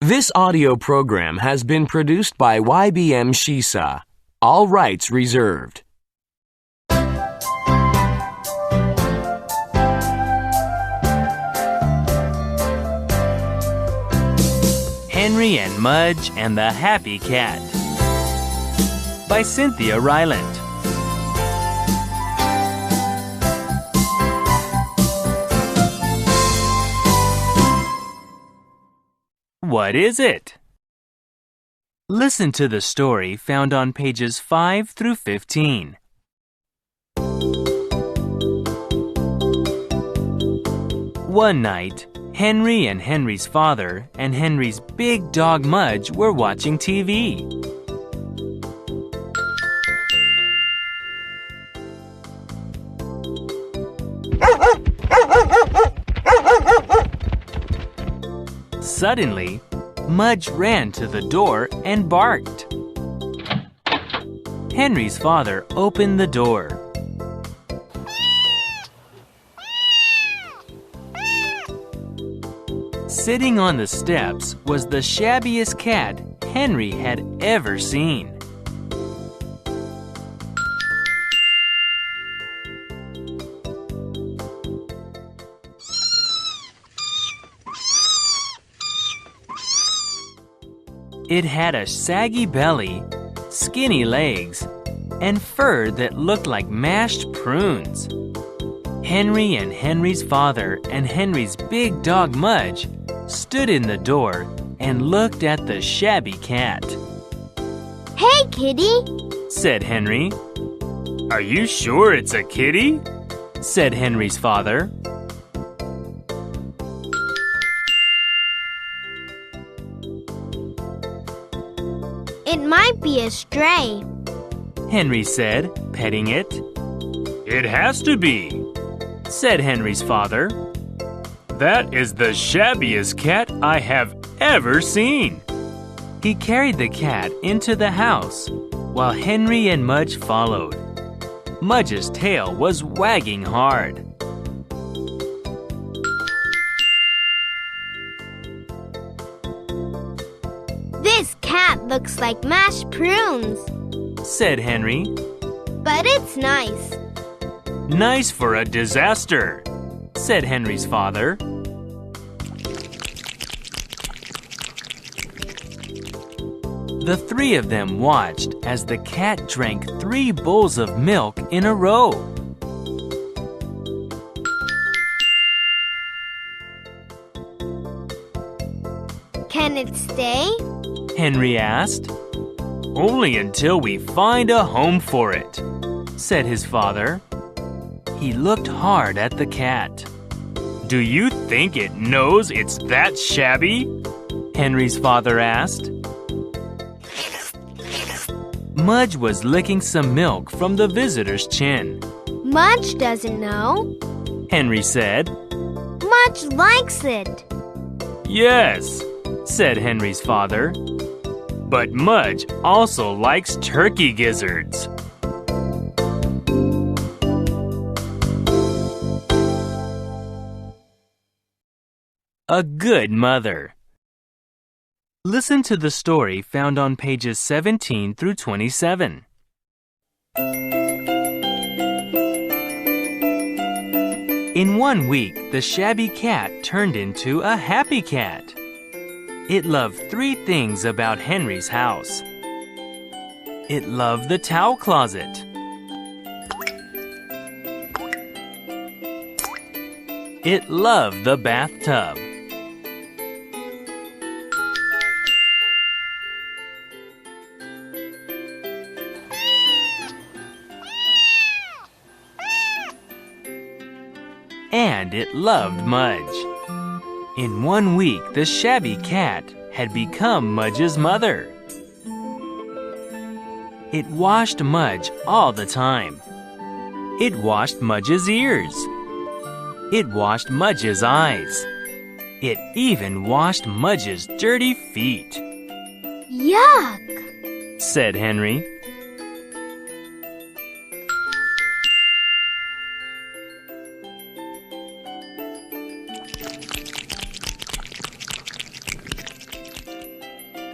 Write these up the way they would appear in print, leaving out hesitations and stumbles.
This audio program has been produced by YBM Shisa. All rights reserved. Henry and Mudge and the Happy Cat by Cynthia Rylant. What is it? Listen to the story found on pages 5 through 15. One night, Henry and Henry's father and Henry's big dog Mudge were watching TV. Suddenly, Mudge ran to the door and barked. Henry's father opened the door. Sitting on the steps was the shabbiest cat Henry had ever seen. It had a saggy belly, skinny legs, and fur that looked like mashed prunes. Henry and Henry's father and Henry's big dog Mudge stood in the door and looked at the shabby cat. "Hey, kitty," said Henry. "Are you sure it's a kitty?" said Henry's father. "It might be a stray," Henry said, petting it. "It has to be," said Henry's father. "That is the shabbiest cat I have ever seen." He carried the cat into the house, while Henry and Mudge followed. Mudge's tail was wagging hard. "This cat looks like mashed prunes," said Henry. "but it's nice." "Nice for a disaster," said Henry's father. The three of them watched as the cat drank 3 bowls of milk in a row. "Can it stay?" Henry asked. "Only until we find a home for it," said his father. He looked hard at the cat. "Do you think it knows it's that shabby?" Henry's father asked. Mudge was licking some milk from the visitor's chin. "Mudge doesn't know." Henry said. "Mudge likes it." "Yes," said Henry's father. "But Mudge also likes turkey gizzards." A good mother. Listen to the story found on pages 17 through 27. In 1 week, the shabby cat turned into a happy cat. It loved 3 things about Henry's house. It loved the towel closet. It loved the bathtub. And it loved Mudge. In 1 week, the shabby cat had become Mudge's mother. It washed Mudge all the time. It washed Mudge's ears. It washed Mudge's eyes. It even washed Mudge's dirty feet. "Yuck," said Henry.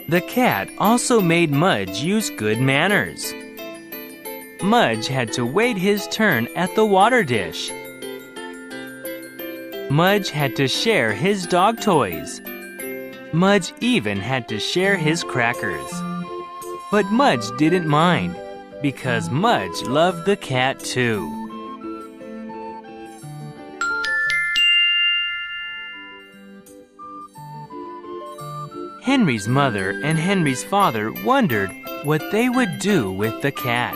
The cat also made Mudge use good manners. Mudge had to wait his turn at the water dish. Mudge had to share his dog toys. Mudge even had to share his crackers. But Mudge didn't mind, because Mudge loved the cat too. Henry's mother and Henry's father wondered what they would do with the cat.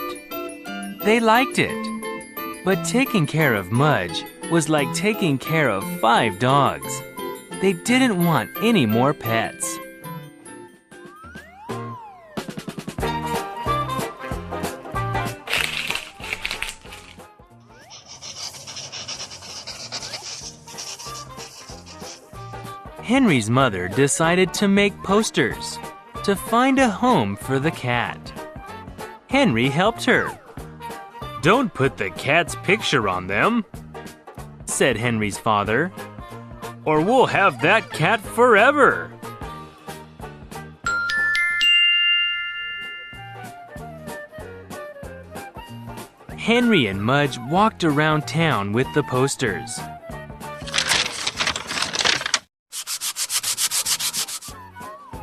They liked it, but taking care of Mudge was like taking care of 5 dogs. They didn't want any more pets. Henry's mother decided to make posters to find a home for the cat. Henry helped her. "Don't put the cat's picture on them," said Henry's father, "or we'll have that cat forever." Henry and Mudge walked around town with the posters.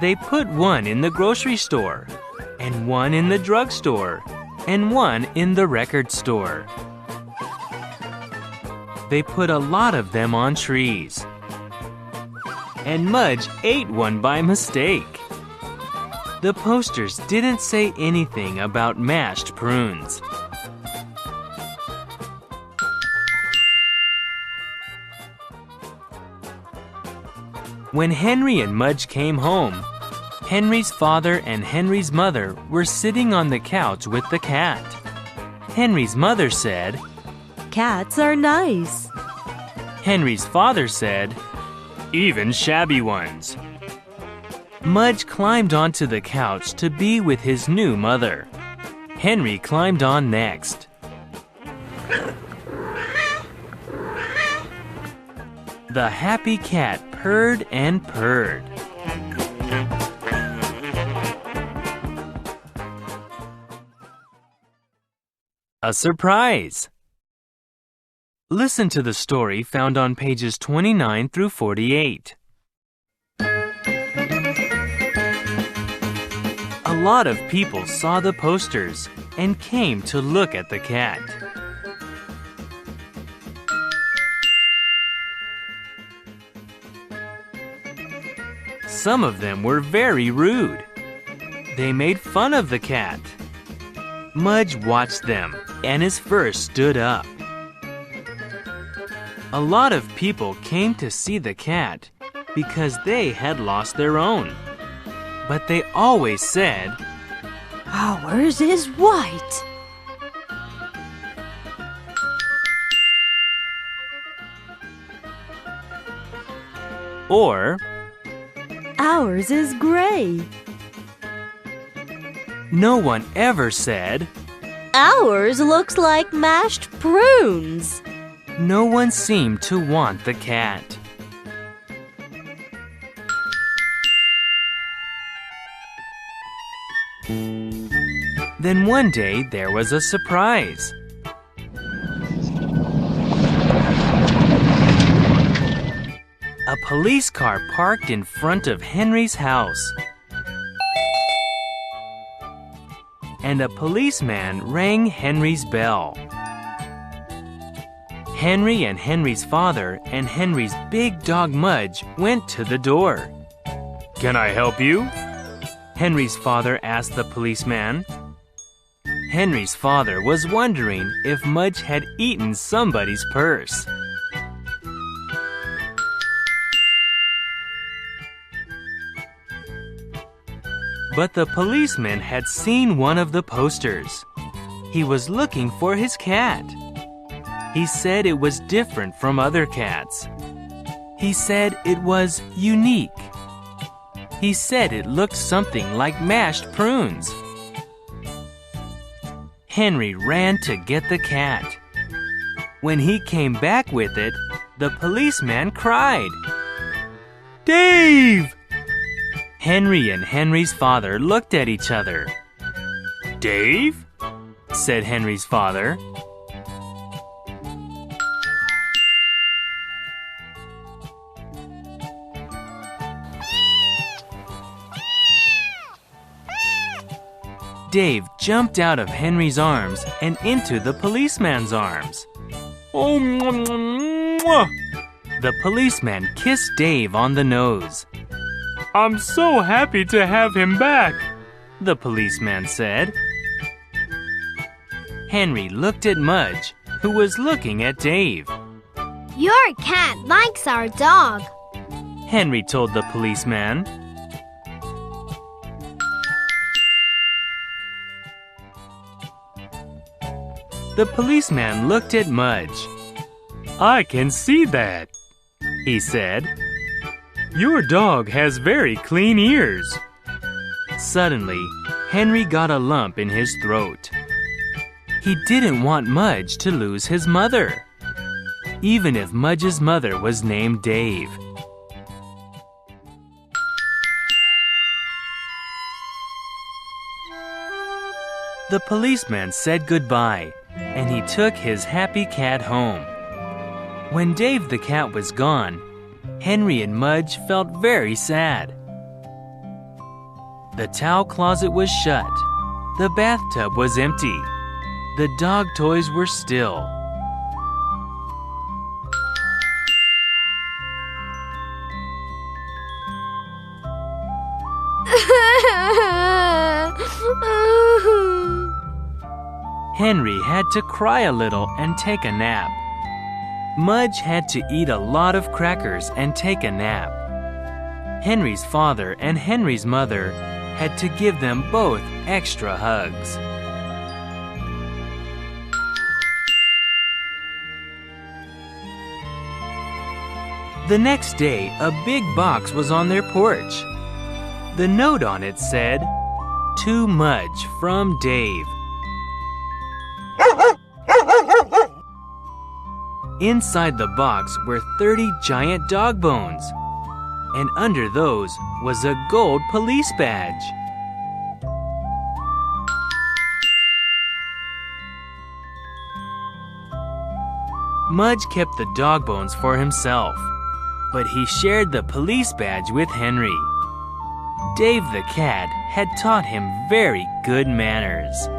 They put one in the grocery store, and one in the drugstore, and one in the record store. They put a lot of them on trees. And Mudge ate one by mistake. The posters didn't say anything about mashed prunes. When Henry and Mudge came home, Henry's father and Henry's mother were sitting on the couch with the cat. Henry's mother said, "Cats are nice." Henry's father said, "Even shabby ones." Mudge climbed onto the couch to be with his new mother. Henry climbed on next. The happy cat purred and purred. A surprise! Listen to the story found on pages 29 through 48. A lot of people saw the posters and came to look at the cat. Some of them were very rude. They made fun of the cat. Mudge watched them, and his fur stood up. A lot of people came to see the cat because they had lost their own. But they always said, "Ours is white." Or, "Ours is gray." no one ever said, "Ours looks like mashed prunes." no one seemed to want the cat. Then one day there was a surprise. A police car parked in front of Henry's house. And a policeman rang Henry's bell. Henry and Henry's father and Henry's big dog Mudge went to the door. "Can I help you?" Henry's father asked the policeman. Henry's father was wondering if Mudge had eaten somebody's purse. But the policeman had seen one of the posters. He was looking for his cat. He said it was different from other cats. He said it was unique. He said it looked something like mashed prunes. Henry ran to get the cat. When he came back with it, the policeman cried, "Dave! Henry and Henry's father looked at each other. "Dave?" said Henry's father. Dave jumped out of Henry's arms and into the policeman's arms. "Oh, mwah, mwah, mwah." The policeman kissed Dave on the nose. "I'm so happy to have him back," the policeman said. Henry looked at Mudge, who was looking at Dave. Your cat likes our dog. Henry told the policeman. The policeman looked at Mudge. "I can see that," he said. "Your dog has very clean ears." Suddenly, Henry got a lump in his throat. He didn't want Mudge to lose his mother, even if Mudge's mother was named Dave. The policeman said goodbye, and he took his happy cat home. When Dave the cat was gone, Henry and Mudge felt very sad. The towel closet was shut. The bathtub was empty. The dog toys were still. Henry had to cry a little and take a nap. Mudge had to eat a lot of crackers and take a nap. Henry's father and Henry's mother had to give them both extra hugs. The next day, a big box was on their porch. The note on it said, "To Mudge from Dave." Inside the box were 30 giant dog bones, and under those was a gold police badge. Mudge kept the dog bones for himself, but he shared the police badge with Henry. Dave the cat had taught him very good manners.